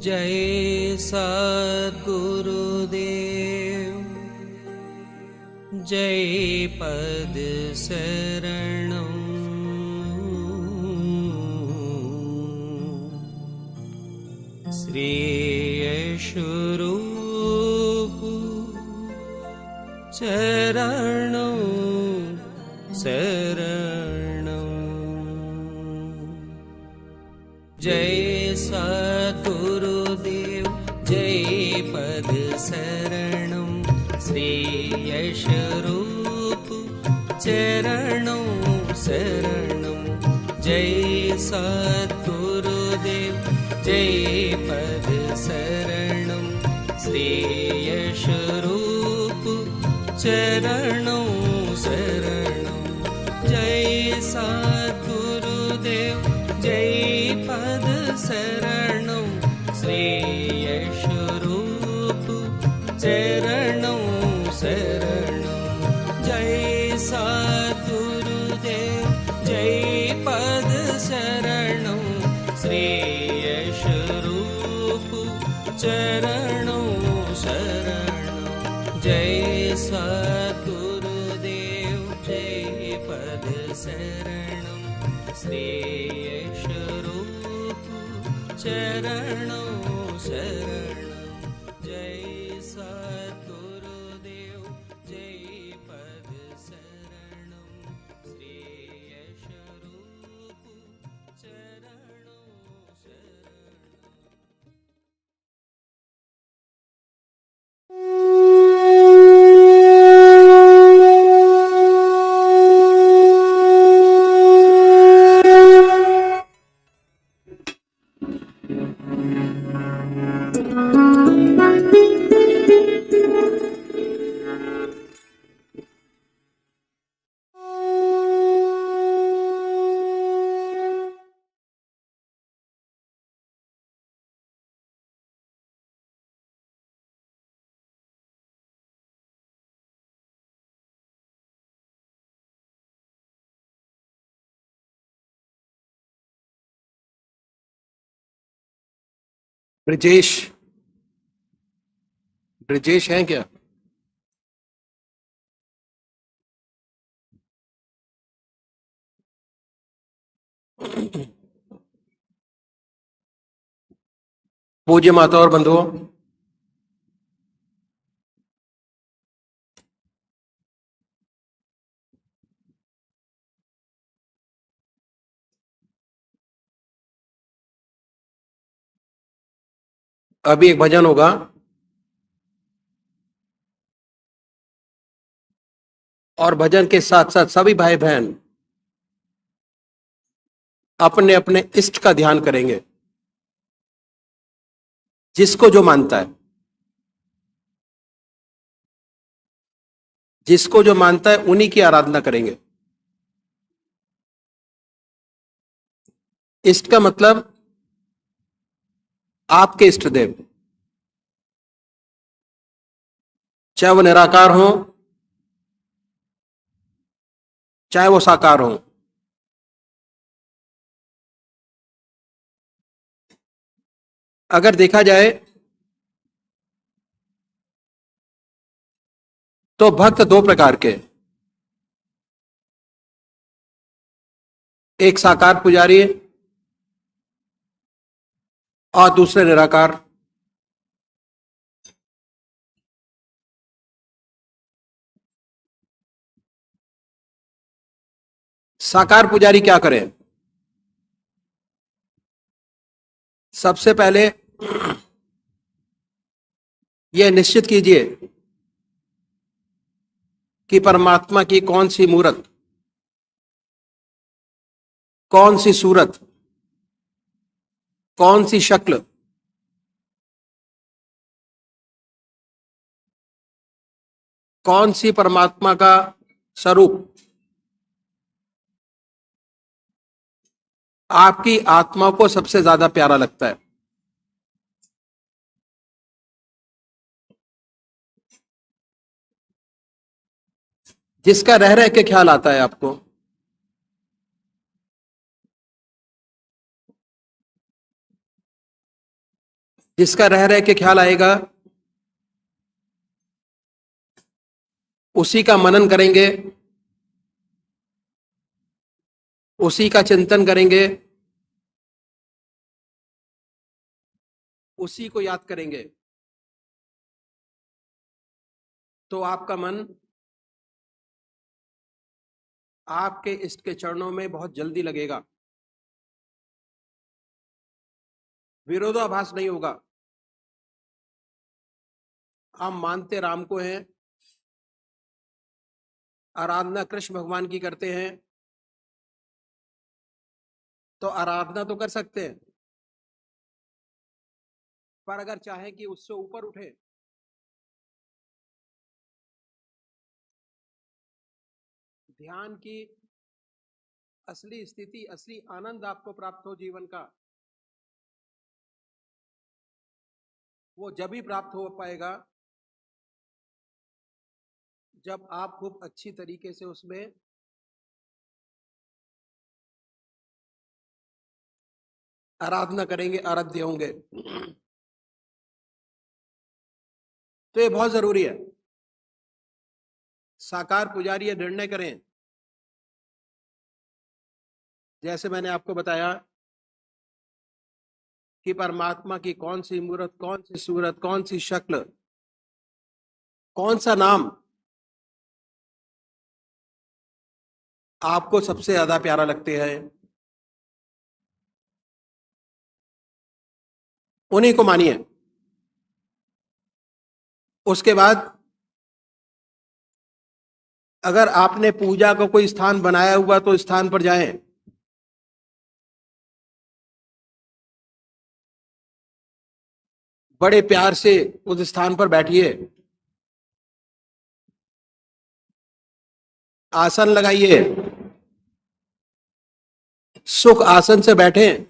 जय सद्गुरुदेव जय पद शरणं श्री यशरूप चरणं शरणं जय सद्गुरुदेव जय पद शरणं श्री यशरूप चरणं शरणं जय सद्गुरुदेव जय पद शरणं श्री यशरूप चरणं शरणं जय सद्गुरुदेव जय पद शरणं श्री यशरूप चरणं शरणं जय सद्गुरुदेव जय पद शरणं श्री यशरूप चरणं शरणं जय सद्गुरुदेव जय पद शरणं श्री यशरूप चरणं शरणं जय सद्गुरुदेव जय पद शरणं श्री यशरूप चरणं ब्रजेश ब्रजेश हैं क्या? पूज्य माता और बंधुओं, अभी एक भजन होगा। और भजन के साथ साथ सभी भाई बहन अपने अपने इष्ट का ध्यान करेंगे, जिसको जो मानता है। जिसको जो मानता है उन्हीं की आराधना करेंगे। इष्ट का मतलब आपके इष्ट देव, चाहे वो निराकार हो चाहे वो साकार हो। अगर देखा जाए तो भक्त दो प्रकार के, एक साकार पुजारी और दूसरे निराकार। साकार पुजारी क्या करें? सबसे पहले यह निश्चित कीजिए कि परमात्मा की कौन सी मूर्त, कौन सी सूरत, कौन सी शक्ल, कौन सी परमात्मा का स्वरूप आपकी आत्मा को सबसे ज्यादा प्यारा लगता है। जिसका रह रह के ख्याल आता है आपको, जिसका रह रह के ख्याल आएगा उसी का मनन करेंगे, उसी का चिंतन करेंगे, उसी को याद करेंगे, तो आपका मन आपके इष्ट के चरणों में बहुत जल्दी लगेगा, विरोधाभास नहीं होगा। हम मानते राम को हैं, आराधना कृष्ण भगवान की करते हैं, तो आराधना तो कर सकते हैं, पर अगर चाहें कि उससे ऊपर उठे, ध्यान की असली स्थिति, असली आनंद आपको प्राप्त हो जीवन का, वो जब ही प्राप्त हो पाएगा जब आप खूब अच्छी तरीके से उसमें आराधना करेंगे, आराध्य होंगे। तो ये बहुत जरूरी है। साकार पुजारी ये निर्णय करें, जैसे मैंने आपको बताया कि परमात्मा की कौन सी मूर्त, कौन सी सूरत, कौन सी शक्ल, कौन सा नाम आपको सबसे ज्यादा प्यारा लगते हैं, उन्हीं को मानिए। उसके बाद अगर आपने पूजा का कोई स्थान बनाया हुआ तो स्थान पर जाएं, बड़े प्यार से उस स्थान पर बैठिए, आसन लगाइए, सुख आसन से बैठें,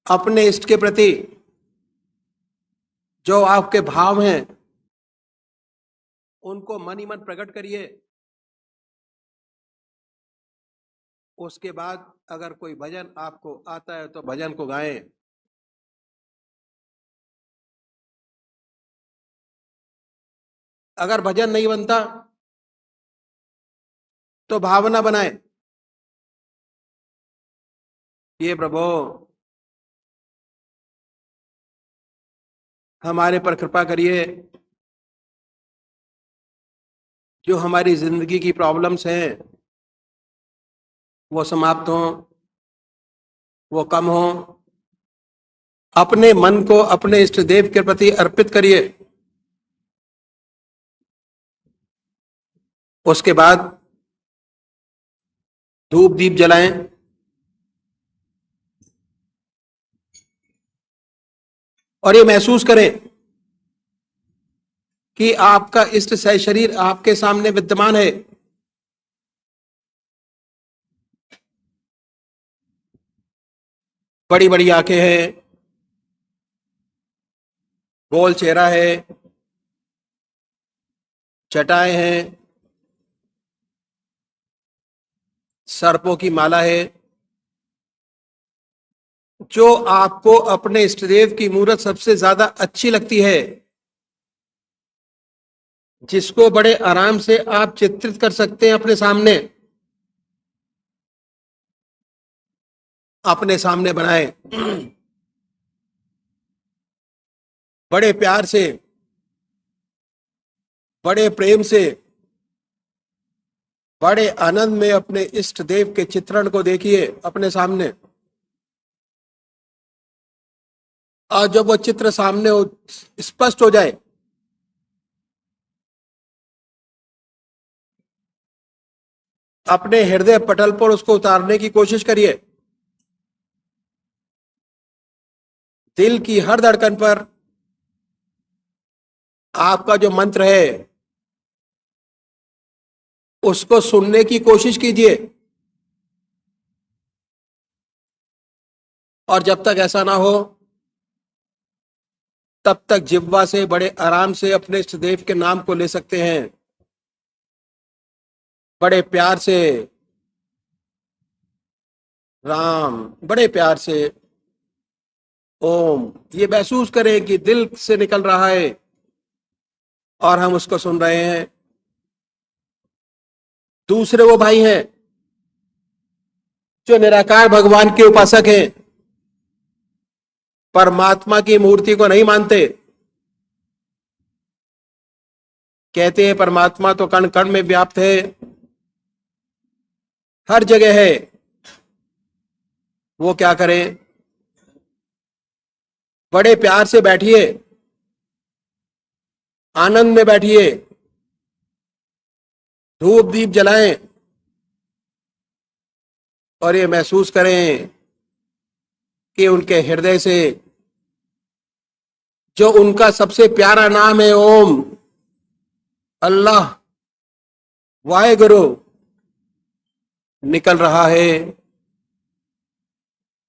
अपने इष्ट के प्रति जो आपके भाव हैं उनको मन ही मन प्रकट करिए। उसके बाद अगर कोई भजन आपको आता है तो भजन को गाएं। अगर भजन नहीं बनता तो भावना बनाएं, ये प्रभु हमारे पर कृपा करिए, जो हमारी जिंदगी की प्रॉब्लम्स हैं वो समाप्त हों, वो कम हो। अपने मन को अपने इष्ट देव के प्रति अर्पित करिए। उसके बाद धूप दीप जलाएं, और ये महसूस करें कि आपका इष्ट सह शरीर आपके सामने विद्यमान है। बड़ी बड़ी आंखें हैं, गोल चेहरा है, चटाएं हैं, सर्पों की माला है। जो आपको अपने इष्टदेव की मूर्त सबसे ज्यादा अच्छी लगती है, जिसको बड़े आराम से आप चित्रित कर सकते हैं अपने सामने बनाएं। बड़े प्यार से, बड़े प्रेम से, बड़े आनंद में अपने इष्ट देव के चित्रण को देखिए अपने सामने। और जब वो चित्र सामने हो, स्पष्ट हो जाए, अपने हृदय पटल पर उसको उतारने की कोशिश करिए। दिल की हर धड़कन पर आपका जो मंत्र है उसको सुनने की कोशिश कीजिए। और जब तक ऐसा ना हो तब तक जिह्वा से बड़े आराम से अपने इष्ट देव के नाम को ले सकते हैं। बड़े प्यार से राम, बड़े प्यार से ओम, ये महसूस करें कि दिल से निकल रहा है और हम उसको सुन रहे हैं। दूसरे वो भाई हैं जो निराकार भगवान के उपासक हैं, परमात्मा की मूर्ति को नहीं मानते, कहते हैं परमात्मा तो कण कण में व्याप्त है, हर जगह है। वो क्या करें? बड़े प्यार से बैठिए, आनंद में बैठिए, धूप दीप जलाएं और ये महसूस करें कि उनके हृदय से जो उनका सबसे प्यारा नाम है ओम, अल्लाह, वाहेगुरु, निकल रहा है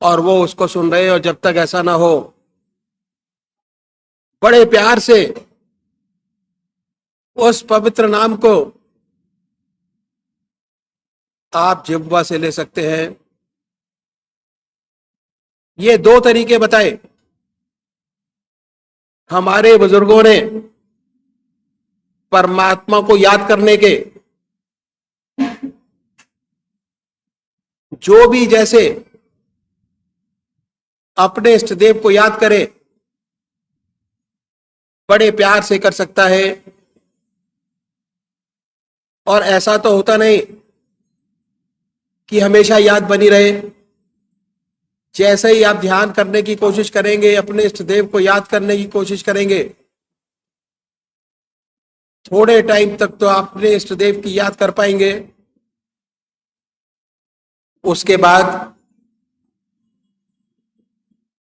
और वो उसको सुन रहे हैं। और जब तक ऐसा ना हो, बड़े प्यार से उस पवित्र नाम को आप जिह्वा से ले सकते हैं। ये दो तरीके बताए हमारे बुजुर्गों ने परमात्मा को याद करने के। जो भी जैसे अपने इष्ट देव को याद करे, बड़े प्यार से कर सकता है। और ऐसा तो होता नहीं कि हमेशा याद बनी रहे। जैसे ही आप ध्यान करने की कोशिश करेंगे, अपने इष्ट देव को याद करने की कोशिश करेंगे, थोड़े टाइम तक तो आप अपने इष्ट देव की याद कर पाएंगे। उसके बाद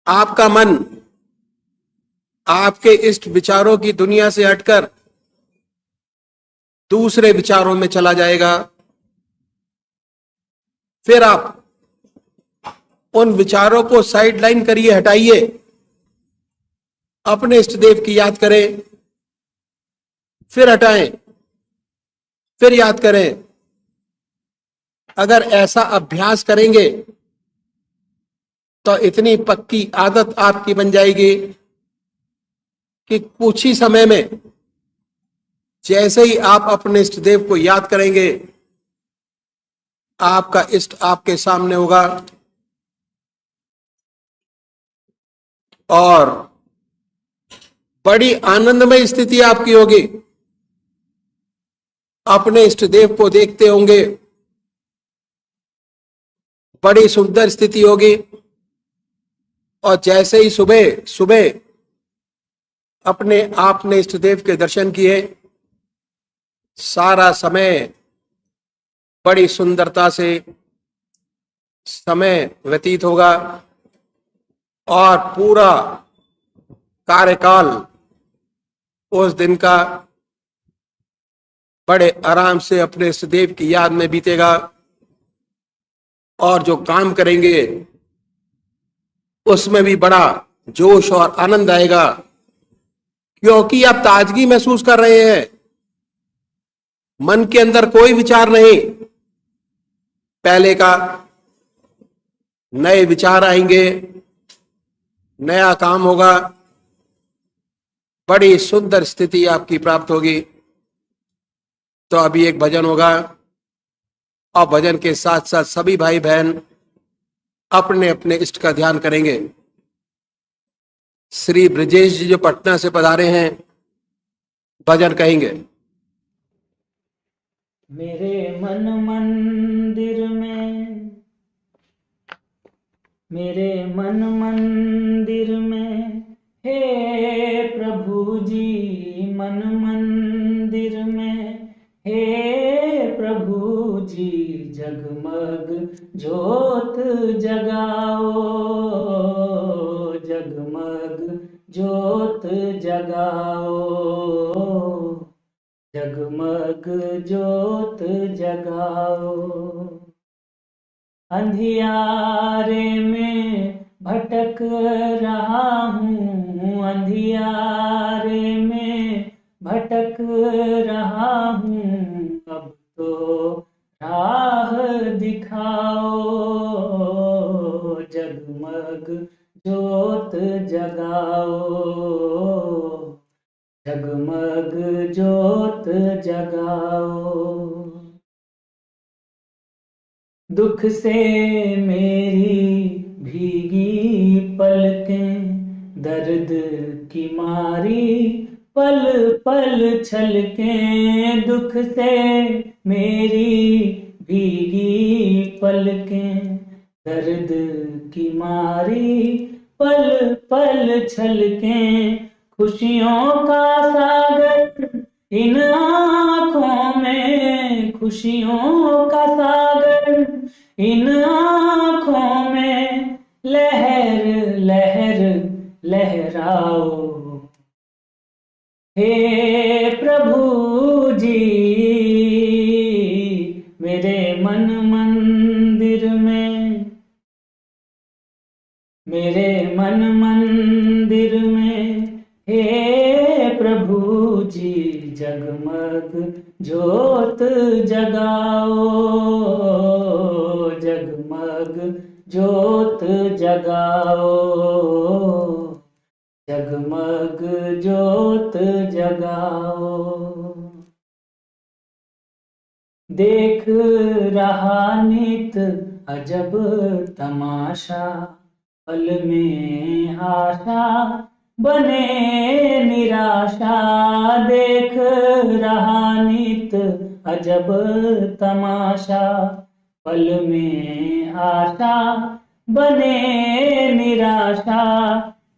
आपका मन आपके इष्ट विचारों की दुनिया से हटकर दूसरे विचारों में चला जाएगा। फिर आप उन विचारों को साइड लाइन करिए, हटाइए, अपने इष्ट देव की याद करें, फिर हटाएं, फिर याद करें। अगर ऐसा अभ्यास करेंगे तो इतनी पक्की आदत आपकी बन जाएगी कि कुछ ही समय में जैसे ही आप अपने इष्ट देव को याद करेंगे, आपका इष्ट आपके सामने होगा और बड़ी आनंदमय स्थिति आपकी होगी। अपने इष्ट देव को देखते होंगे, बड़ी सुंदर स्थिति होगी। और जैसे ही सुबह सुबह अपने आपने इष्ट देव के दर्शन किए, सारा समय बड़ी सुंदरता से समय व्यतीत होगा और पूरा कार्यकाल उस दिन का बड़े आराम से अपने इष्ट देव की याद में बीतेगा। और जो काम करेंगे उसमें भी बड़ा जोश और आनंद आएगा, क्योंकि आप ताजगी महसूस कर रहे हैं। मन के अंदर कोई विचार नहीं, पहले का। नए विचार आएंगे, नया काम होगा, बड़ी सुंदर स्थिति आपकी प्राप्त होगी। तो अभी एक भजन होगा और भजन के साथ साथ सभी भाई बहन अपने अपने इष्ट का ध्यान करेंगे। श्री ब्रजेश जी जो पटना से पधारे हैं, भजन कहेंगे। मेरे मन मंदिर में, मेरे मन मंदिर में, हे प्रभु जी मन मंदिर में, हे प्रभु जी जगमग ज्योत जगाओ, जगमग ज्योत जगाओ, जगमग ज्योत जगाओ। अंधियारे में भटक रहा हूँ, अंधियारे में भटक रहा हूँ, अब तो राह दिखाओ, जगाओ, जगमग ज्योत जगाओ। दुख से मेरी भीगी पलकें, दर्द की मारी पल पल छलकें। दुख से मेरी भीगी पलकें, दर्द की मारी पल पल छलकें। खुशियों का सागर इन आँखों में, खुशियों का सागर इन आँखों में, लहर लहर लहराओ। हे प्रभु जी, मेरे मन मंदिर में, मेरे मन मंदिर में, हे प्रभु जी, जगमग ज्योत जगाओ, जगमग ज्योत जगाओ, जगमग ज्योत जगाओ। देख रहा नित अजब तमाशा, पल में आशा बने निराशा। देख रहा नित अजब तमाशा, पल में आशा बने निराशा।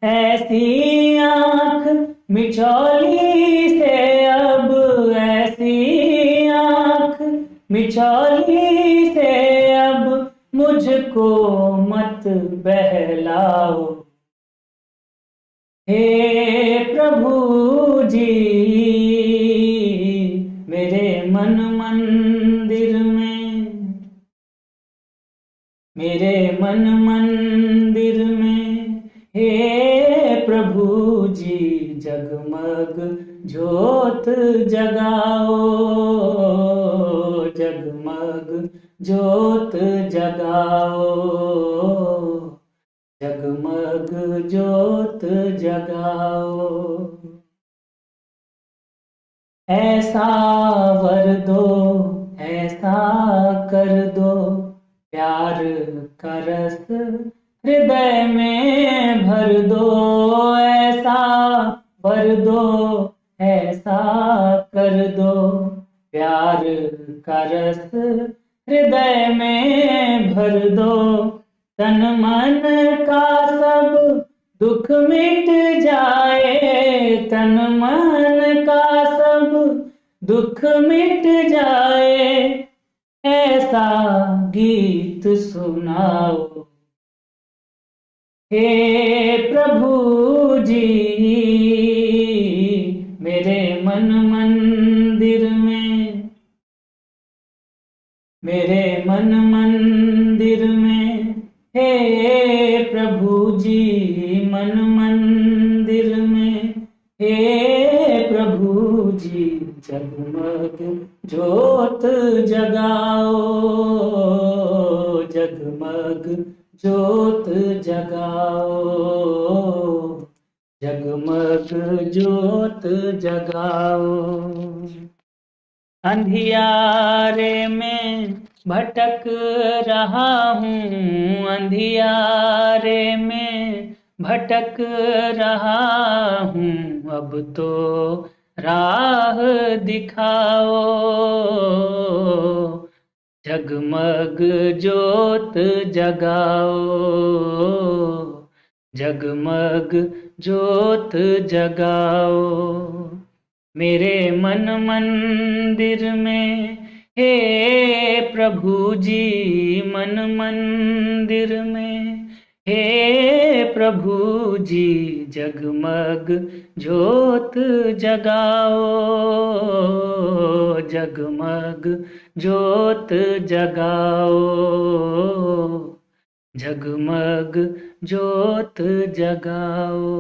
ऐसी आँख मिचौली से अब, ऐसी आँख मिचौली से अब, मुझको मत बहलाओ। हे प्रभु जी, मेरे मन मंदिर में, मेरे मन मंदिर में, हे प्रभु जी, जगमग ज्योत जगाओ, जगमग ज्योत जगाओ, जगमग ज्योत जगाओ। ऐसा वर दो, ऐसा कर दो, प्यार का रस हृदय में भर दो। ऐसा वर दो, ऐसा कर दो, प्यार का रस हृदय में भर दो। तन मन का सब दुख मिट जाए, तन मन का सब दुख मिट जाए, ऐसा गीत सुनाओ। हे प्रभु जी, मेरे मन मंदिर में, मेरे मन मंदिर में, हे प्रभु जी, मन मंदिर में, हे प्रभु जी, जगमग ज्योत जगाओ, जगमग ज्योत जगाओ, जगमग ज्योत जगाओ। अंधियारे में भटक रहा हूँ, अंधियारे में भटक रहा हूँ, अब तो राह दिखाओ। जगमग ज्योत जगाओ, जगमग ज्योत जगाओ। मेरे मन मंदिर में, हे प्रभु जी, मन मंदिर में, हे प्रभु जी, जगमग ज्योत जगाओ, जगमग ज्योत जगाओ, जगमग ज्योत जगाओ।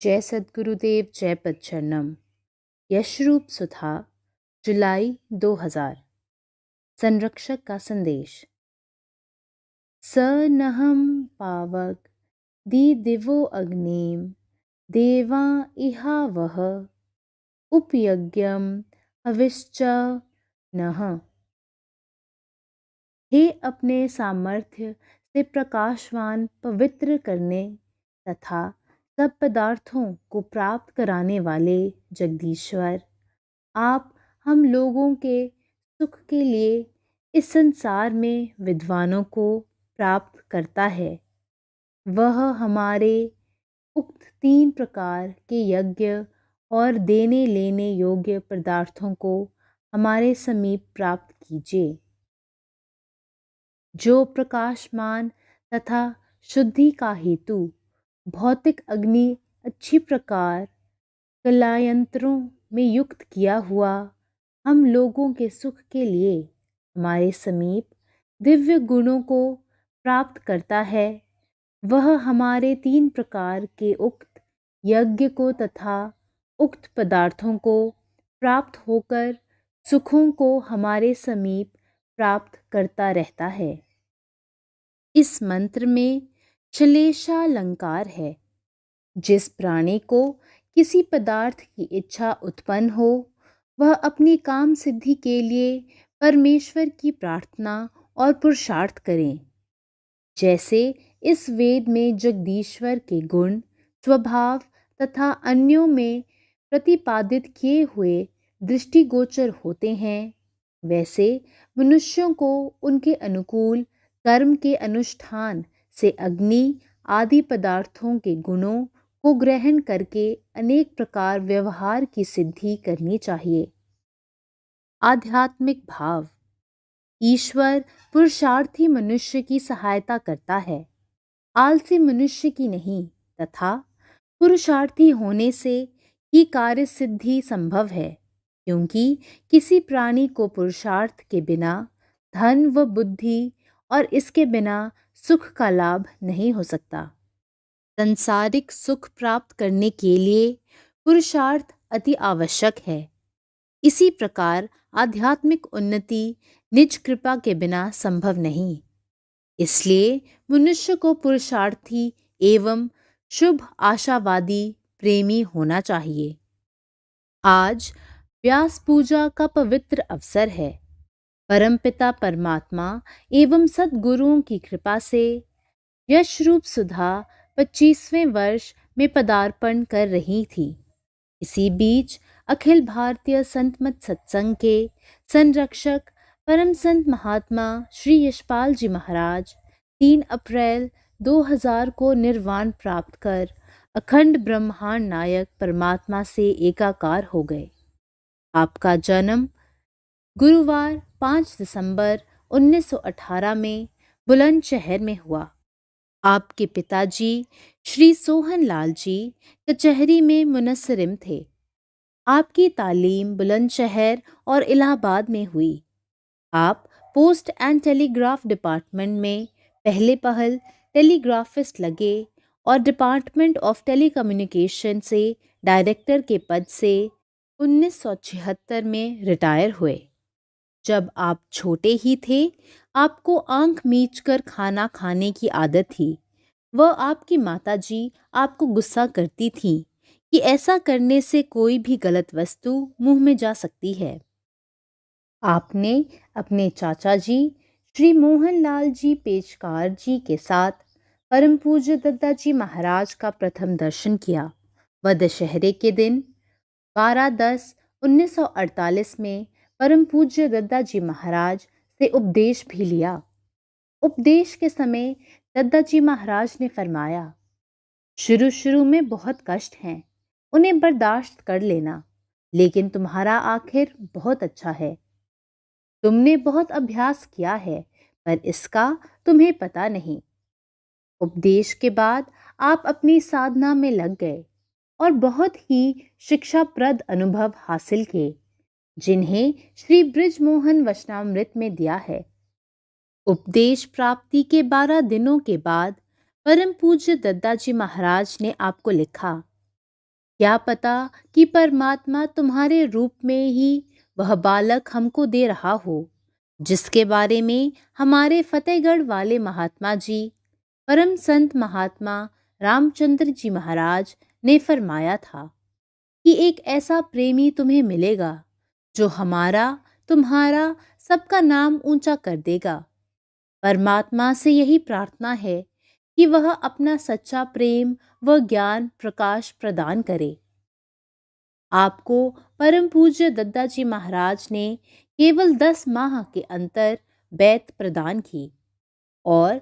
जय सद्गुरुदेव जय पदचरणम। यशरूप सुधा, जुलाई 2000। संरक्षक का संदेश। स नहम पावक दी दिवो अग्निम देवा इहा वह उपयज्ञम हविश्च नः। हे अपने सामर्थ्य से प्रकाशवान पवित्र करने तथा सब पदार्थों को प्राप्त कराने वाले जगदीश्वर, आप हम लोगों के सुख के लिए इस संसार में विद्वानों को प्राप्त करता है। वह हमारे उक्त 3 प्रकार के यज्ञ और देने लेने योग्य पदार्थों को हमारे समीप प्राप्त कीजिए। जो प्रकाशमान तथा शुद्धि का हेतु भौतिक अग्नि अच्छी प्रकार कलायंत्रों में युक्त किया हुआ हम लोगों के सुख के लिए हमारे समीप दिव्य गुणों को प्राप्त करता है, वह हमारे 3 प्रकार के उक्त यज्ञ को तथा उक्त पदार्थों को प्राप्त होकर सुखों को हमारे समीप प्राप्त करता रहता है। इस मंत्र में श्लेषालंकार है। जिस प्राणी को किसी पदार्थ की इच्छा उत्पन्न हो, वह अपनी काम सिद्धि के लिए परमेश्वर की प्रार्थना और पुरुषार्थ करें। जैसे इस वेद में जगदीश्वर के गुण, स्वभाव तथा अन्यों में प्रतिपादित किए हुए दृष्टिगोचर होते हैं, वैसे मनुष्यों को उनके अनुकूल कर्म के अनुष्ठान से अग्नि आदि पदार्थों के गुणों को ग्रहण करके अनेक प्रकार व्यवहार की सिद्धि करनी चाहिए। आध्यात्मिक भाव। ईश्वर पुरुषार्थी मनुष्य की सहायता करता है, आलसी मनुष्य की नहीं, तथा पुरुषार्थी होने से ही कार्य सिद्धि संभव है, क्योंकि किसी प्राणी को पुरुषार्थ के बिना धन व बुद्धि और इसके बिना सुख का लाभ नहीं हो सकता। सांसारिक सुख प्राप्त करने के लिए पुरुषार्थ अति आवश्यक है। इसी प्रकार आध्यात्मिक उन्नति निज कृपा के बिना संभव नहीं। इसलिए मनुष्य को पुरुषार्थी एवं शुभ आशावादी प्रेमी होना चाहिए। आज व्यास पूजा का पवित्र अवसर है। परमपिता परमात्मा एवं सद्गुरुओं की कृपा से यशरूप सुधा 25वें वर्ष में पदार्पण कर रही थी। इसी बीच अखिल भारतीय संत मत सत्संग के संरक्षक परम संत महात्मा श्री यशपाल जी महाराज 3 अप्रैल 2000 को निर्वाण प्राप्त कर अखंड ब्रह्मांड नायक परमात्मा से एकाकार हो गए। आपका जन्म गुरुवार 5 दिसंबर 1918 में बुलंदशहर में हुआ। आपके पिताजी श्री सोहन लाल जी कचहरी में मुनस्सरिम थे। आपकी तालीम बुलंदशहर और इलाहाबाद में हुई। आप पोस्ट एंड टेलीग्राफ डिपार्टमेंट में पहले पहल टेलीग्राफिस्ट लगे और डिपार्टमेंट ऑफ टेलीकम्युनिकेशन से डायरेक्टर के पद से 1976 में रिटायर हुए। जब आप छोटे ही थे, आपको आंख मीचकर खाना खाने की आदत थी। वह आपकी माताजी आपको गुस्सा करती थीं कि ऐसा करने से कोई भी गलत वस्तु मुंह में जा सकती है। आपने अपने चाचा जी श्री मोहन लाल जी पेशकार जी के साथ परम पूज्य दद्दा जी महाराज का प्रथम दर्शन किया व दशहरे के दिन 12/10/1948 में परम पूज्य दद्दा जी महाराज से उपदेश भी लिया। उपदेश के समय दद्दा जी महाराज ने फरमाया, शुरू शुरू में बहुत कष्ट हैं, उन्हें बर्दाश्त कर लेना, लेकिन तुम्हारा आखिर बहुत अच्छा है। तुमने बहुत अभ्यास किया है, पर इसका तुम्हें पता नहीं। उपदेश के बाद आप अपनी साधना में लग गए और बहुत ही शिक्षाप्रद अनुभव हासिल किए, जिन्हें श्री बृजमोहन वचनामृत में दिया है। उपदेश प्राप्ति के 12 दिनों के बाद परम पूज्य दद्दा जी महाराज ने आपको लिखा, क्या पता कि परमात्मा तुम्हारे रूप में ही वह बालक हमको दे रहा हो जिसके बारे में हमारे फतेहगढ़ वाले महात्मा जी, परम संत महात्मा रामचंद्र जी महाराज ने फरमाया था कि एक ऐसा प्रेमी तुम्हें मिलेगा जो हमारा, तुम्हारा, सबका नाम ऊंचा कर देगा। परमात्मा से यही प्रार्थना है कि वह अपना सच्चा प्रेम व ज्ञान प्रकाश प्रदान करे। आपको परम पूज्य दद्दा जी महाराज ने केवल 10 माह के अंतर बैत प्रदान की और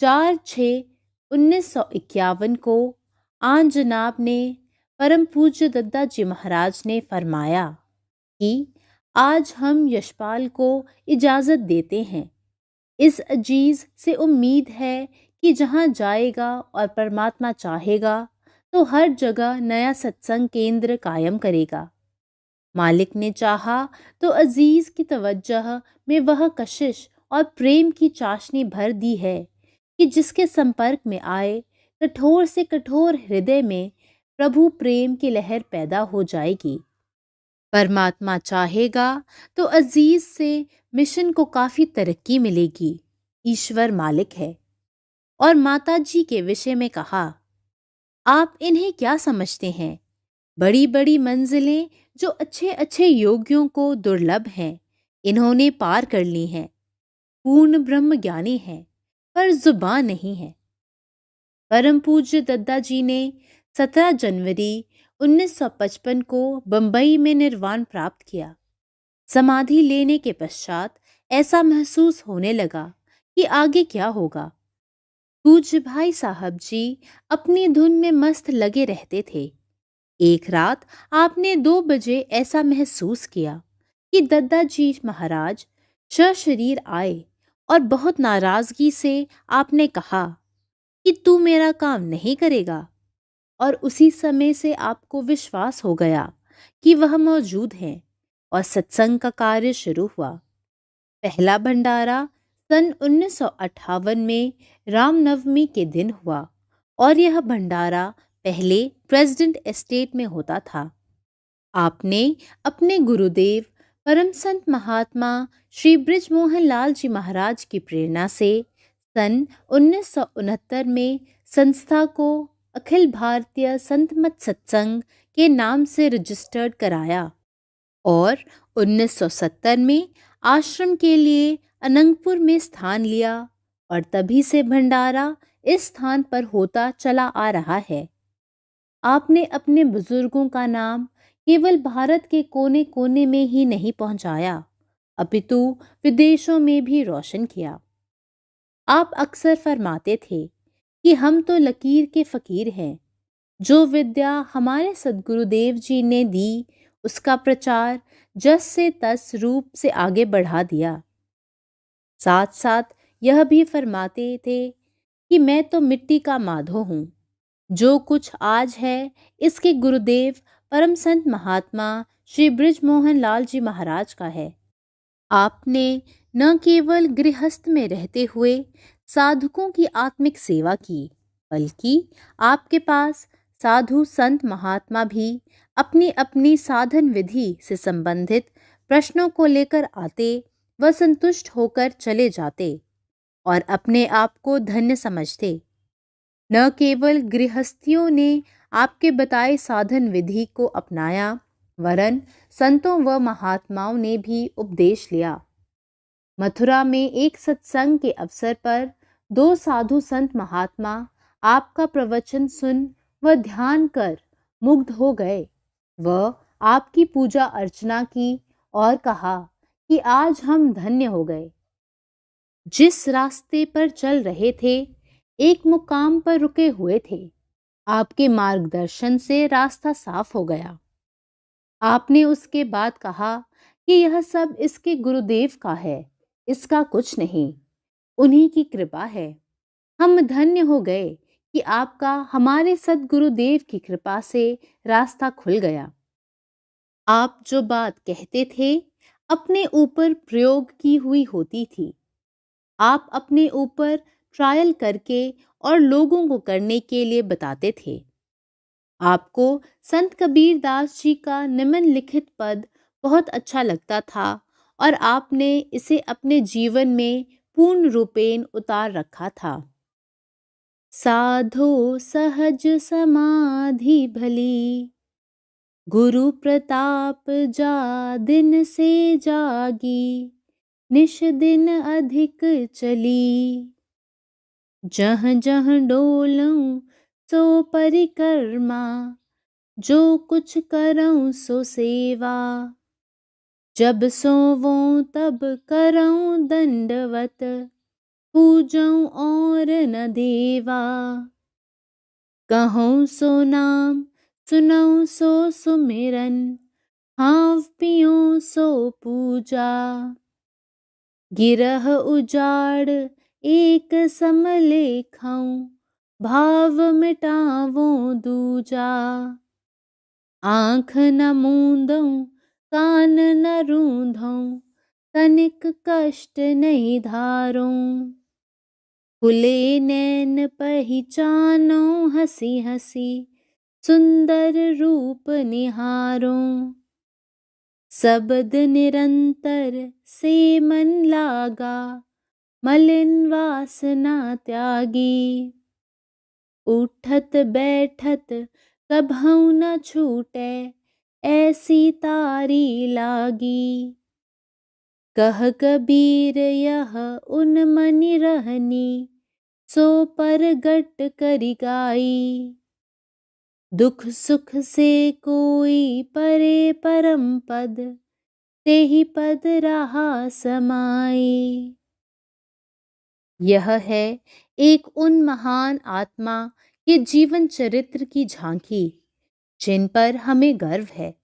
4/6/1951 को आन जनाब ने परम पूज्य दद्दा जी महाराज ने फरमाया कि आज हम यशपाल को इजाज़त देते हैं। इस अजीज से उम्मीद है कि जहाँ जाएगा और परमात्मा चाहेगा तो हर जगह नया सत्संग केंद्र कायम करेगा। मालिक ने चाहा तो अजीज की तवज्जह में वह कशिश और प्रेम की चाशनी भर दी है कि जिसके संपर्क में आए कठोर से कठोर हृदय में प्रभु प्रेम की लहर पैदा हो जाएगी। परमात्मा चाहेगा तो अजीज से मिशन को काफ़ी तरक्की मिलेगी। ईश्वर मालिक है। और माता जी के विषय में कहा, आप इन्हें क्या समझते हैं? बड़ी बड़ी मंजिलें जो अच्छे अच्छे योगियों को दुर्लभ हैं, इन्होंने पार कर ली हैं। पूर्ण ब्रह्म ज्ञानी हैं, पर जुबान नहीं है। परम पूज्य दद्दा जी ने 17 जनवरी 1955 को बंबई में निर्वाण प्राप्त किया। समाधि लेने के पश्चात ऐसा महसूस होने लगा कि आगे क्या होगा। पूज्य भाई साहब जी अपनी धुन में मस्त लगे रहते थे। एक रात आपने 2 बजे ऐसा महसूस किया कि दद्दा जी महाराज सशरीर आए और बहुत नाराजगी से आपने कहा कि तू मेरा काम नहीं करेगा। और उसी समय से आपको विश्वास हो गया कि वह मौजूद हैं और सत्संग का कार्य शुरू हुआ। पहला भंडारा सन 1958 में रामनवमी के दिन हुआ और यह भंडारा पहले प्रेसिडेंट एस्टेट में होता था। आपने अपने गुरुदेव परम संत महात्मा श्री बृजमोहन लाल जी महाराज की प्रेरणा से सन 1969 में संस्था को अखिल भारतीय संत मत सत्संग के नाम से रजिस्टर्ड कराया और 1970 में आश्रम के लिए अनंगपुर में स्थान लिया और तभी से भंडारा इस स्थान पर होता चला आ रहा है। आपने अपने बुजुर्गों का नाम केवल भारत के कोने कोने में ही नहीं पहुंचाया, अपितु विदेशों में भी रोशन किया। आप अक्सर फरमाते थे कि हम तो लकीर के फकीर हैं। जो विद्या हमारे सद्गुरुदेव जी ने दी उसका प्रचार जस से तस रूप से आगे बढ़ा दिया। साथ साथ यह भी फरमाते थे कि मैं तो मिट्टी का माधो हूँ। जो कुछ आज है इसके गुरुदेव परम संत महात्मा श्री बृजमोहन लाल जी महाराज का है। आपने न केवल गृहस्थ में रहते हुए साधुकों की आत्मिक सेवा की, बल्कि आपके पास साधु संत महात्मा भी अपनी अपनी साधन विधि से संबंधित प्रश्नों को लेकर आते व संतुष्ट होकर चले जाते और अपने आप को धन्य समझते। न केवल गृहस्थियों ने आपके बताए साधन विधि को अपनाया, वरन संतों व महात्माओं ने भी उपदेश लिया। मथुरा में एक सत्संग के अवसर पर 2 साधु संत महात्मा आपका प्रवचन सुन व ध्यान कर मुग्ध हो गए व आपकी पूजा अर्चना की और कहा कि आज हम धन्य हो गए। जिस रास्ते पर चल रहे थे एक मुकाम पर रुके हुए थे। आपके मार्गदर्शन से रास्ता साफ हो गया। आपने उसके बाद कहा कि यह सब इसके गुरुदेव का है, इसका कुछ नहीं, उन्हीं की कृपा है। हम धन्य हो गए कि आपका हमारे सद्गुरुदेव की कृपा से रास्ता खुल गया। आप जो बात कहते थे अपने ऊपर प्रयोग की हुई होती थी। आप अपने ऊपर ट्रायल करके और लोगों को करने के लिए बताते थे। आपको संत कबीर दास जी का निम्नलिखित पद बहुत अच्छा लगता था और आपने इसे अपने जीवन में पूर्ण रूपेण उतार रखा था। साधो सहज समाधि भली, गुरु प्रताप जा दिन से जागी, निश दिन अधिक चली, जहाँ जहाँ डोलऊं सो परिक्रमा, जो कुछ करऊं सो सेवा, जब सोवूं तब करऊं दंडवत, पूजऊं और न देवा, कहूं सो नाम सुनऊं सो सुमिरन, हाव पियूं सो पूजा, गिरह उजाड़ एक समलेखऊं, भाव मिटावूं दूजा, आँख न मूंदऊं कान न रूंधऊं, तनिक कष्ट नहीं धारूं, खुले नैन पहचानूं हंसी हंसी, सुंदर रूप निहारूं, शब्द निरंतर से मन लागा, मलिन वासना त्यागी, उठत बैठत कभऊ न छूटे, ऐसी तारी लागी, कह कबीर यह उन मनि रहनी, सो परगट करि गाई, दुख सुख से कोई परे परम पद, तेहि पद रहा समाई। यह है एक उन महान आत्मा के जीवन चरित्र की झांकी जिन पर हमें गर्व है।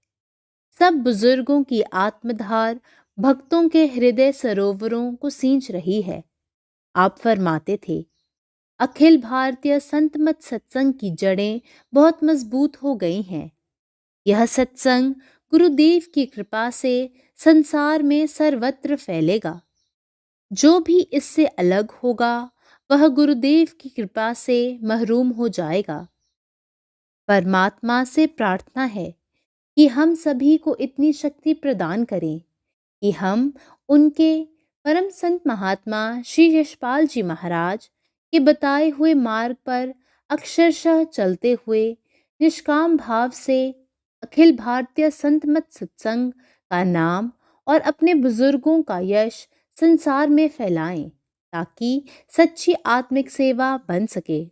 सब बुजुर्गों की आत्मधार भक्तों के हृदय सरोवरों को सींच रही है। आप फरमाते थे, अखिल भारतीय संत मत सत्संग की जड़ें बहुत मजबूत हो गई हैं। यह सत्संग गुरुदेव की कृपा से संसार में सर्वत्र फैलेगा। जो भी इससे अलग होगा वह गुरुदेव की कृपा से महरूम हो जाएगा। परमात्मा से प्रार्थना है कि हम सभी को इतनी शक्ति प्रदान करें कि हम उनके परम संत महात्मा श्री यशपाल जी महाराज के बताए हुए मार्ग पर अक्षरशः चलते हुए निष्काम भाव से अखिल भारतीय संत मत सत्संग का नाम और अपने बुजुर्गों का यश संसार में फैलाएं ताकि सच्ची आत्मिक सेवा बन सके।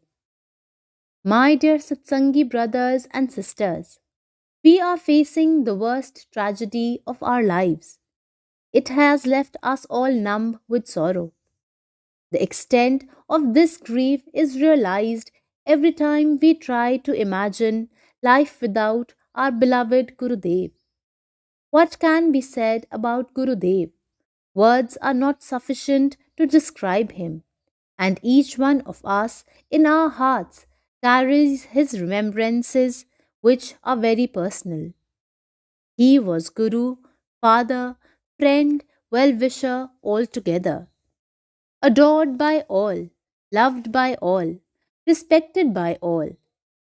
My dear Satsangi brothers and sisters, we are facing the worst tragedy of our lives. It has left us all numb with sorrow. The extent of this grief is realized every time we try to imagine life without our beloved Gurudev. What can be said about Gurudev? Words are not sufficient to describe him, and each one of us in our hearts carries his remembrances which are very personal. He was Guru, Father, friend, well-wisher altogether. Adored by all, loved by all, respected by all,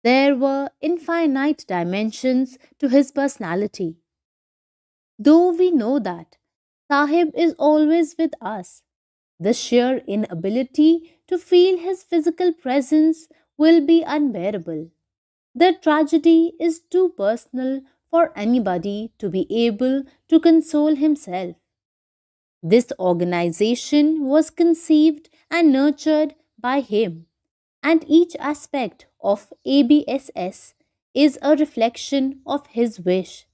there were infinite dimensions to his personality. Though we know that Sahib is always with us, the sheer inability to feel his physical presence will be unbearable. The tragedy is too personal for anybody to be able to console himself. This organization was conceived and nurtured by him, and each aspect of ABSS is a reflection of his wish.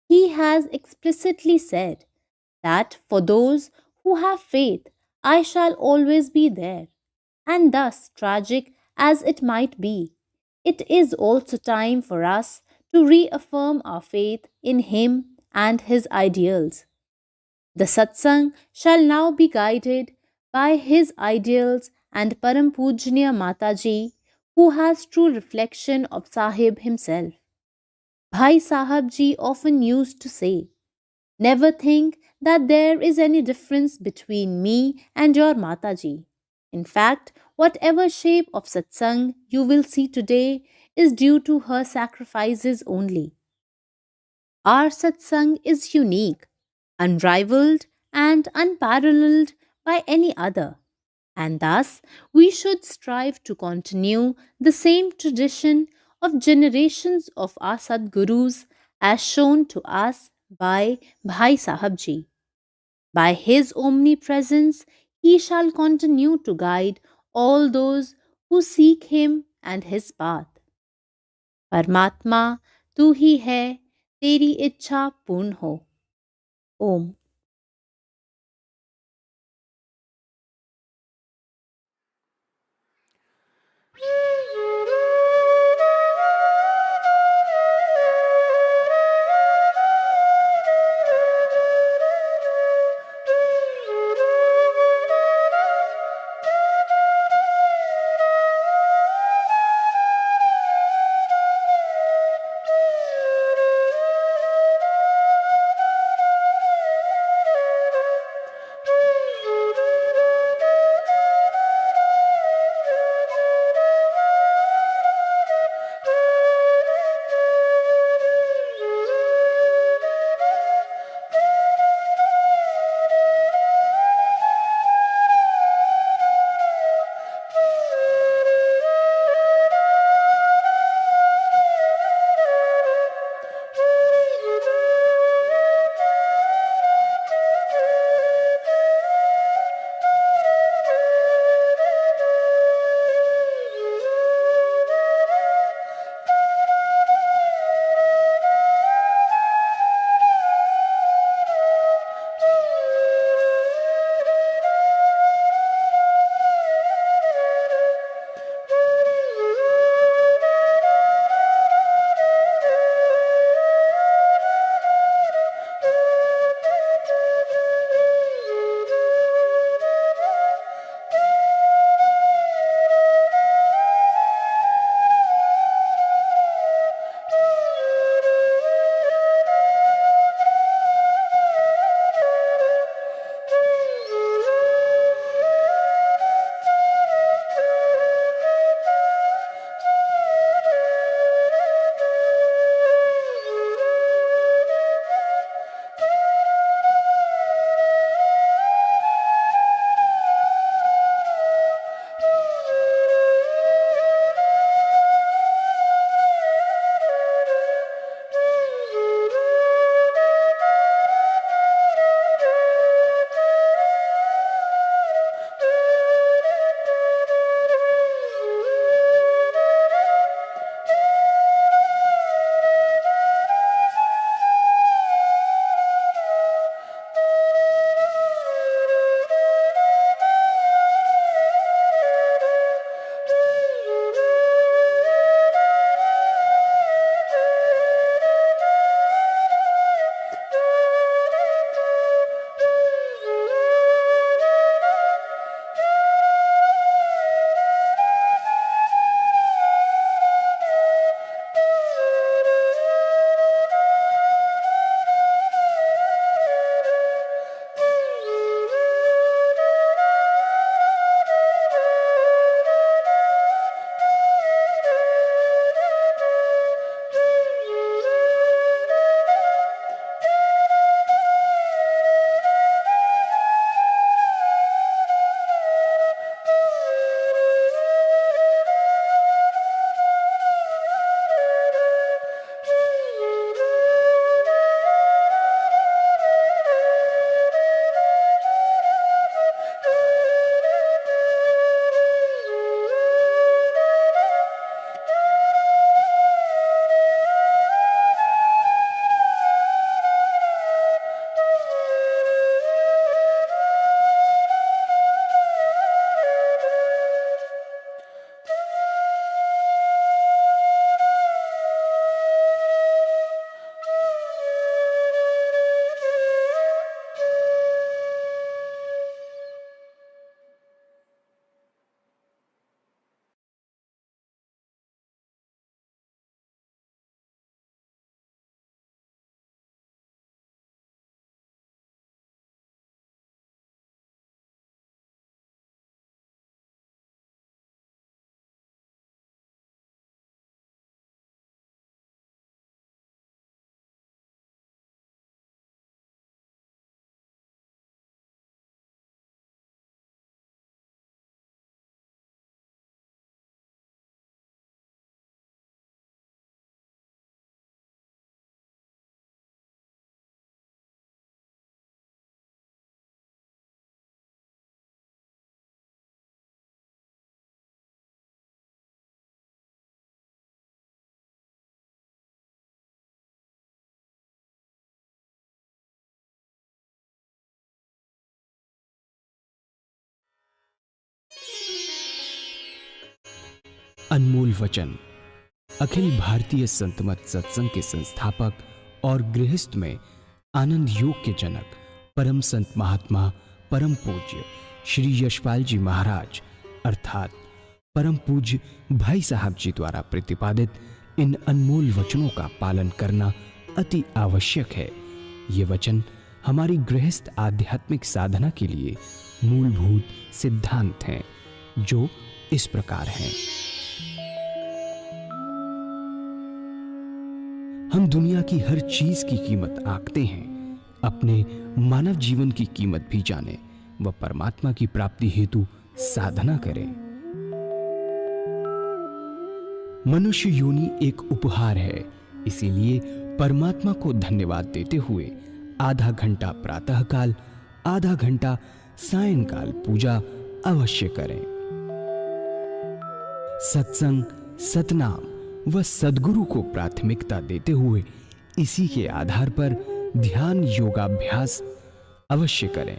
He has explicitly said that for those who have faith, I shall always be there. And thus, tragic as it might be, it is also time for us to reaffirm our faith in him and his ideals. The satsang shall now be guided by his ideals and Param Pujnya Mataji, who has true reflection of Sahib himself. Bhai Sahib ji often used to say, never think that there is any difference between me and your Mataji. In fact, whatever shape of satsang you will see today is due to her sacrifices only. Our satsang is unique, unrivaled, and unparalleled by any other, and thus we should strive to continue the same tradition of generations of our Sadgurus as shown to us by Bhai Sahab Ji. By his omnipresence, he shall continue to guide all those who seek him and his path. परमात्मा तू ही है, तेरी इच्छा पूर्ण हो. ओम. अनमोल वचन अखिल भारतीय संत मत सत्संग के संस्थापक और गृहस्थ में आनंद योग के जनक परम संत महात्मा परम पूज्य श्री यशपाल जी महाराज अर्थात परम पूज्य भाई साहब जी द्वारा प्रतिपादित इन अनमोल वचनों का पालन करना अति आवश्यक है। ये वचन हमारी गृहस्थ आध्यात्मिक साधना के लिए मूलभूत सिद्धांत हैं, जो इस प्रकार हैं। हम दुनिया की हर चीज की कीमत आंकते हैं, अपने मानव जीवन की कीमत भी जाने व परमात्मा की प्राप्ति हेतु साधना करें। मनुष्य योनि एक उपहार है, इसीलिए परमात्मा को धन्यवाद देते हुए आधा घंटा प्रातःकाल, आधा घंटा सायंकाल पूजा अवश्य करें। सत्संग, सतनाम व सद्गुरु को प्राथमिकता देते हुए इसी के आधार पर ध्यान योगाभ्यास अवश्य करें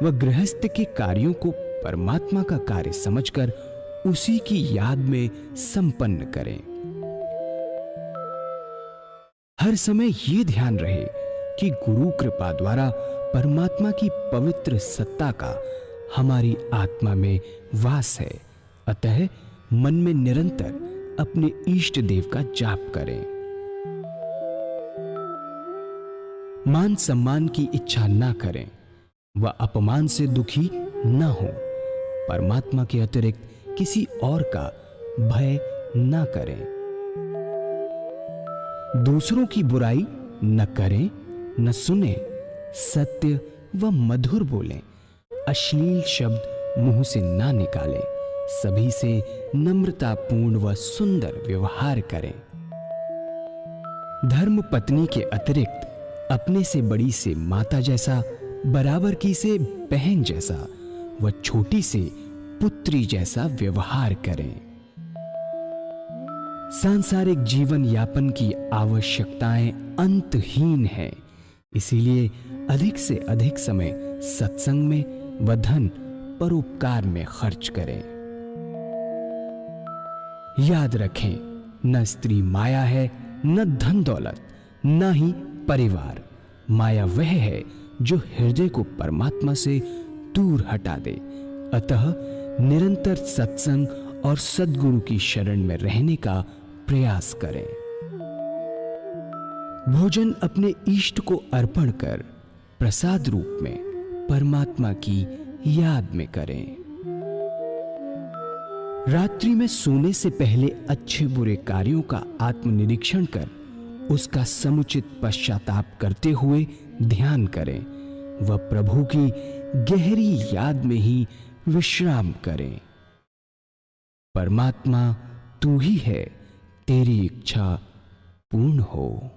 व गृहस्थ के कार्यों को परमात्मा का कार्य समझकर उसी की याद में संपन्न करें। हर समय ये ध्यान रहे कि गुरु कृपा द्वारा परमात्मा की पवित्र सत्ता का हमारी आत्मा में वास है, अतः मन में निरंतर अपने इष्ट देव का जाप करें। मान सम्मान की इच्छा ना करें व अपमान से दुखी ना हो। परमात्मा के अतिरिक्त किसी और का भय ना करें। दूसरों की बुराई न करें, न सुने, सत्य व मधुर बोलें, अश्लील शब्द मुंह से ना निकालें, सभी से नम्रतापूर्ण व सुंदर व्यवहार करें। धर्म पत्नी के अतिरिक्त अपने से बड़ी से माता जैसा, बराबर की से बहन जैसा व छोटी से पुत्री जैसा व्यवहार करें। सांसारिक जीवन यापन की आवश्यकताएं अंतहीन हैं, इसीलिए अधिक से अधिक समय सत्संग में व धन परोपकार में खर्च करें। याद रखें, न स्त्री माया है, न धन दौलत, न ही परिवार। माया वह है जो हृदय को परमात्मा से दूर हटा दे। अतः निरंतर सत्संग और सद्गुरु की शरण में रहने का प्रयास करें। भोजन अपने इष्ट को अर्पण कर प्रसाद रूप में परमात्मा की याद में करें। रात्रि में सोने से पहले अच्छे बुरे कार्यों का आत्मनिरीक्षण कर उसका समुचित पश्चाताप करते हुए ध्यान करें व प्रभु की गहरी याद में ही विश्राम करें। परमात्मा तू ही है, तेरी इच्छा पूर्ण हो।